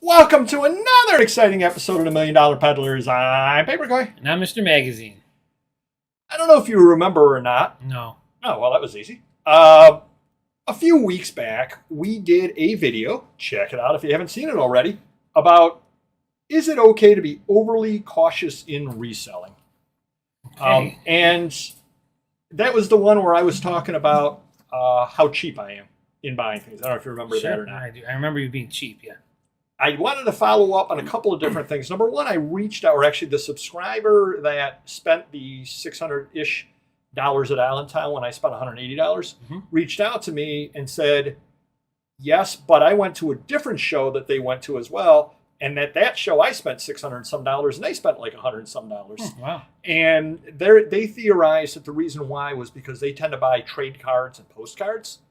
Welcome to another exciting episode of the Million Dollar Peddlers. I'm Papergoy. And I'm Mr. Magazine. I don't know if you remember or not. No. Oh, well, that was easy. A few weeks back, we did a video, check it out if you haven't seen it already, about is it okay to be overly cautious in reselling? Okay. And that was the one where I was talking about how cheap I am in buying things. I don't know if you remember that or not. I do. I remember you being cheap, yeah. I wanted to follow up on a couple of different things. Number one, I reached out, or actually the subscriber that spent the $600-ish at Allentown when I spent $180, reached out to me and said, yes, but I went to a different show that they went to as well. And at that show, I spent $600 and some, and they spent like $100 and some. Wow. And they theorized that the reason why was because they tend to buy trade cards and postcards,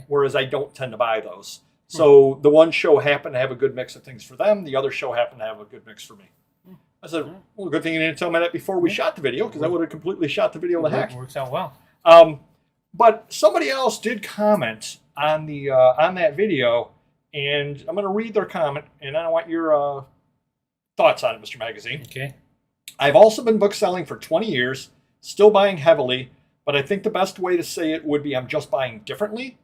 whereas I don't tend to buy those. So the one show happened to have a good mix of things for them. The other show happened to have a good mix for me. I said, well, good thing you didn't tell me that before we shot the video, because I would have completely shot the video to heck. It works out well. But somebody else did comment on the on that video, and I'm going to read their comment, and I want your thoughts on it, Mr. Magazine. Okay. I've also been book selling for 20 years, still buying heavily, but I think the best way to say it would be I'm just buying differently.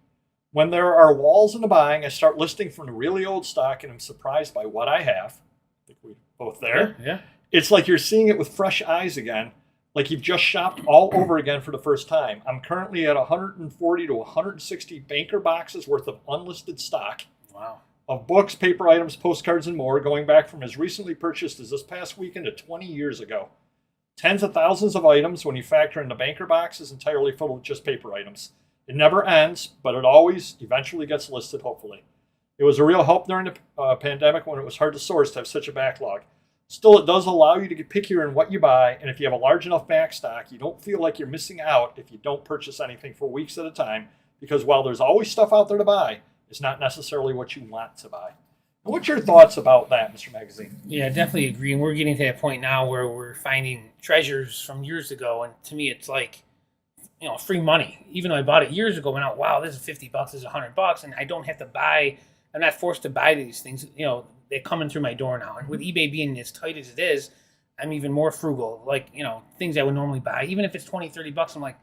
When there are walls in the buying, I start listing from the really old stock, and I'm surprised by what I have. I think we both there. Yeah. It's like you're seeing it with fresh eyes again, like you've just shopped all over again for the first time. I'm currently at 140 to 160 banker boxes worth of unlisted stock. Wow. Of books, paper items, postcards, and more, going back from as recently purchased as this past weekend to 20 years ago. Tens of thousands of items when you factor in the banker boxes entirely full of just paper items. It never ends, but it always eventually gets listed, hopefully. It was a real help during the pandemic when it was hard to source to have such a backlog. Still, it does allow you to get pickier in what you buy, and if you have a large enough back stock, you don't feel like you're missing out if you don't purchase anything for weeks at a time, because while there's always stuff out there to buy, it's not necessarily what you want to buy. What's your thoughts about that, Mr. Magazine? Yeah, definitely agree. And we're getting to that point now where we're finding treasures from years ago, and to me, it's like, free money. Even though I bought it years ago, went out, wow, this is $50, this is $100, and I don't have to buy. I'm not forced to buy these things. They're coming through my door now. And with eBay being as tight as it is, I'm even more frugal. Like, things I would normally buy, even if it's $20, $30, I'm like,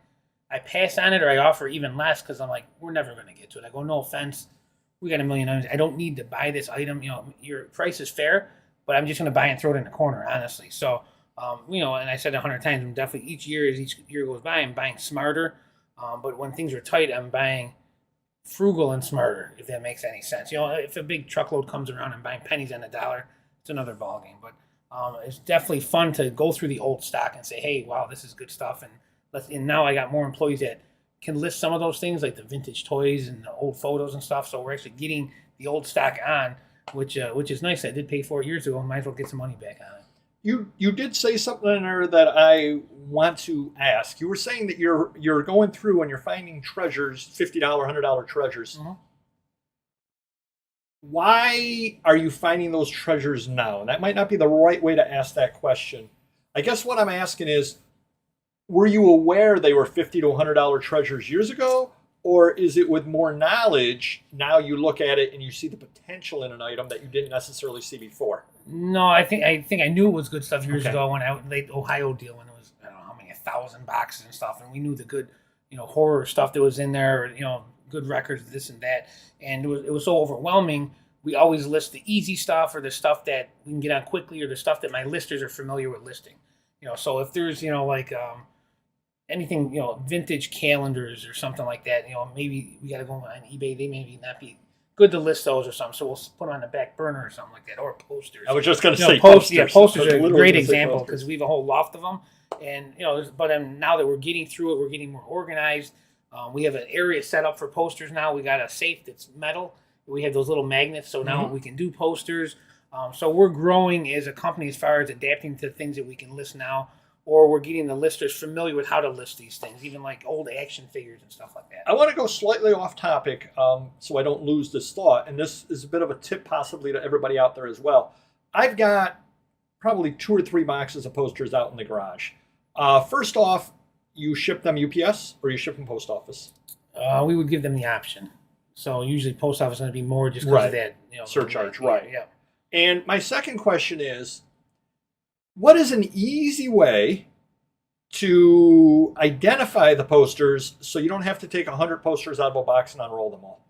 I pass on it or I offer even less because I'm like, we're never going to get to it. I go, no offense, we got a million items. I don't need to buy this item. Your price is fair, but I'm just going to buy and throw it in the corner, honestly. So. And I said 100 times, I'm definitely each year goes by, I'm buying smarter. But when things are tight, I'm buying frugal and smarter, if that makes any sense. If a big truckload comes around, I'm buying pennies on a dollar. It's another ballgame. But it's definitely fun to go through the old stock and say, hey, wow, this is good stuff. And now I got more employees that can list some of those things, like the vintage toys and the old photos and stuff. So we're actually getting the old stock on, which is nice. I did pay for it years ago. Might as well get some money back on it. You did say something in there that I want to ask. You were saying that you're going through and you're finding treasures, $50, $100 treasures. Mm-hmm. Why are you finding those treasures now? And that might not be the right way to ask that question. I guess what I'm asking is, were you aware they were $50 to $100 treasures years ago? Or is it with more knowledge, now you look at it and you see the potential in an item that you didn't necessarily see before? No, I think I knew it was good stuff years ago when I the Ohio deal, when it was, I don't know how many, 1,000 boxes and stuff, and we knew the good, horror stuff that was in there, good records, this and that, and it was so overwhelming. We always list the easy stuff or the stuff that we can get on quickly or the stuff that my listers are familiar with listing. So if there's anything, vintage calendars or something like that, maybe we got to go on eBay. They maybe not be good to list those or something, so we'll put them on the back burner or something like that, or posters. I was just going to say posters. posters. Yeah, posters are a great example because we have a whole loft of them, and but now that we're getting through it, we're getting more organized. We have an area set up for posters now. We got a safe that's metal. We have those little magnets, so now we can do posters. So we're growing as a company as far as adapting to things that we can list now. Or we're getting the listers familiar with how to list these things, even like old action figures and stuff like that. I want to go slightly off topic so I don't lose this thought. And this is a bit of a tip possibly to everybody out there as well. I've got probably 2 or 3 boxes of posters out in the garage. First off, you ship them UPS or you ship them post office? We would give them the option. So usually post office is going to be more just because of that surcharge, right? Yeah. And my second question is, what is an easy way to identify the posters so you don't have to take 100 posters out of a box and unroll them all?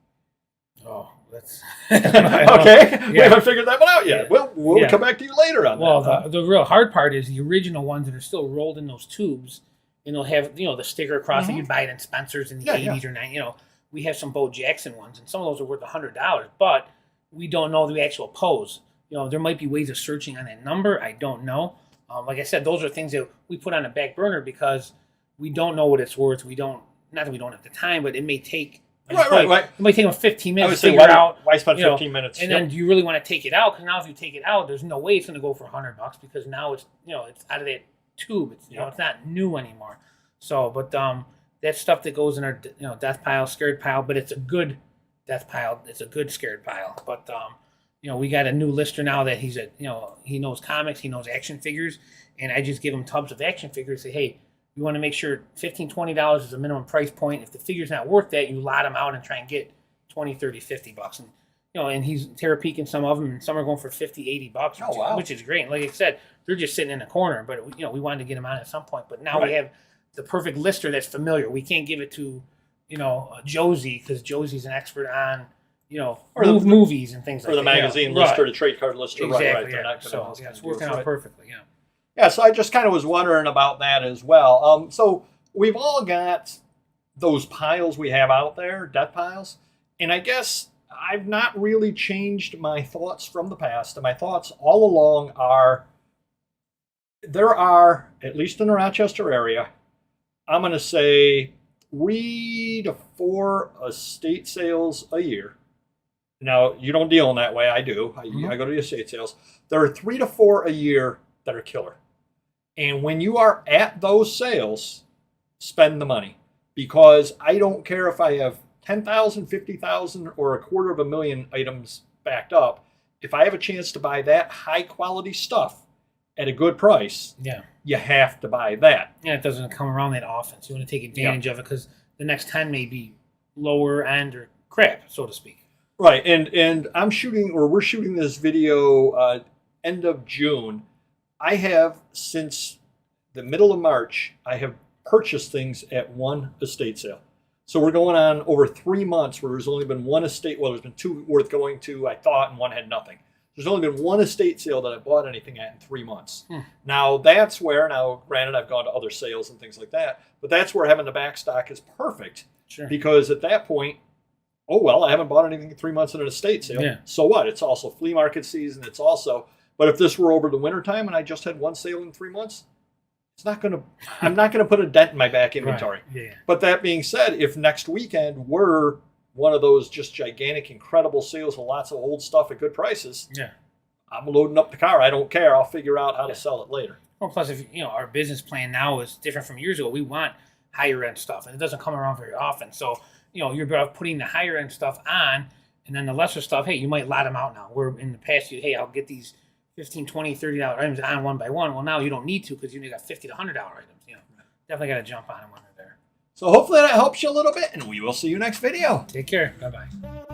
Oh, that's Okay. Yeah. We haven't figured that one out yet. Yeah. We'll Yeah. come back to you later on Well, that. the real hard part is the original ones that are still rolled in those tubes, and they'll have the sticker across it. Mhm. You'd buy it in Spencer's in the Yeah, 80s or 90s. We have some Bo Jackson ones, and some of those are worth $100, but we don't know the actual pose. There might be ways of searching on that number. I don't know. Like I said, those are things that we put on the back burner because we don't know what it's worth. Not that we don't have the time, but it may take. Right. It might take them 15 I minutes would to say, figure out. why spend 15 minutes? And Yep. then do you really want to take it out? Because now if you take it out, there's no way it's going to go for $100 because now it's it's out of that tube. It's it's not new anymore. So, but that's stuff that goes in our death pile, scared pile. But it's a good death pile. It's a good scared pile. But we got a new lister now that he knows comics, he knows action figures, and I just give him tubs of action figures. Say, hey, you want to make sure $15, $20 is a minimum price point. If the figure's not worth that, you lot them out and try and get 20, 30, $50. And and he's Terapeaking some of them, and some are going for $50, $80, Oh, wow. which is great. And like I said, they're just sitting in the corner. But we wanted to get them on at some point. But now we have the perfect lister that's familiar. We can't give it to Josie because Josie's an expert on movies and things like that. Or the magazine lister, the trade card lister. Exactly. Right. They're Yeah. not gonna So it's working out perfectly. Yeah. Yeah, so I just kind of was wondering about that as well. So we've all got those piles we have out there, death piles, and I guess I've not really changed my thoughts from the past. And my thoughts all along are there are, at least in the Rochester area, I'm going to say 3 to 4 estate sales a year. Now, you don't deal in that way. I do. I go to the estate sales. There are 3 to 4 a year that are killer. And when you are at those sales, spend the money. Because I don't care if I have 10,000, 50,000, or 250,000 items backed up. If I have a chance to buy that high quality stuff at a good price, you have to buy that. Yeah, it doesn't come around that often. So you want to take advantage of it because the next 10 may be lower end or crap, so to speak. Right. And we're shooting this video end of June. I have, since the middle of March, I have purchased things at one estate sale. So we're going on over 3 months where there's only been one estate. Well, there's been 2 worth going to, I thought, and one had nothing. There's only been one estate sale that I bought anything at in 3 months. Now, that's where, granted, I've gone to other sales and things like that, but that's where having the back stock is perfect. Sure. Because at that point, oh, well, I haven't bought anything in 3 months in an estate sale. Yeah. So what? It's also flea market season. But if this were over the wintertime and I just had one sale in 3 months, I'm not going to put a dent in my back inventory. Right. Yeah. But that being said, if next weekend were one of those just gigantic, incredible sales with lots of old stuff at good prices, I'm loading up the car. I don't care. I'll figure out how to sell it later. Well, plus, if our business plan now is different from years ago, we want higher end stuff, and it doesn't come around very often. So, you're better off putting the higher end stuff on, and then the lesser stuff, hey, you might lot them out now. Where in the past, I'll get these $15, $20, $30 items on one by one. Well, now you don't need to because you only got $50 to $100 items. Definitely got to jump on them when they're there. So hopefully that helps you a little bit, and we will see you next video. Take care. Bye-bye.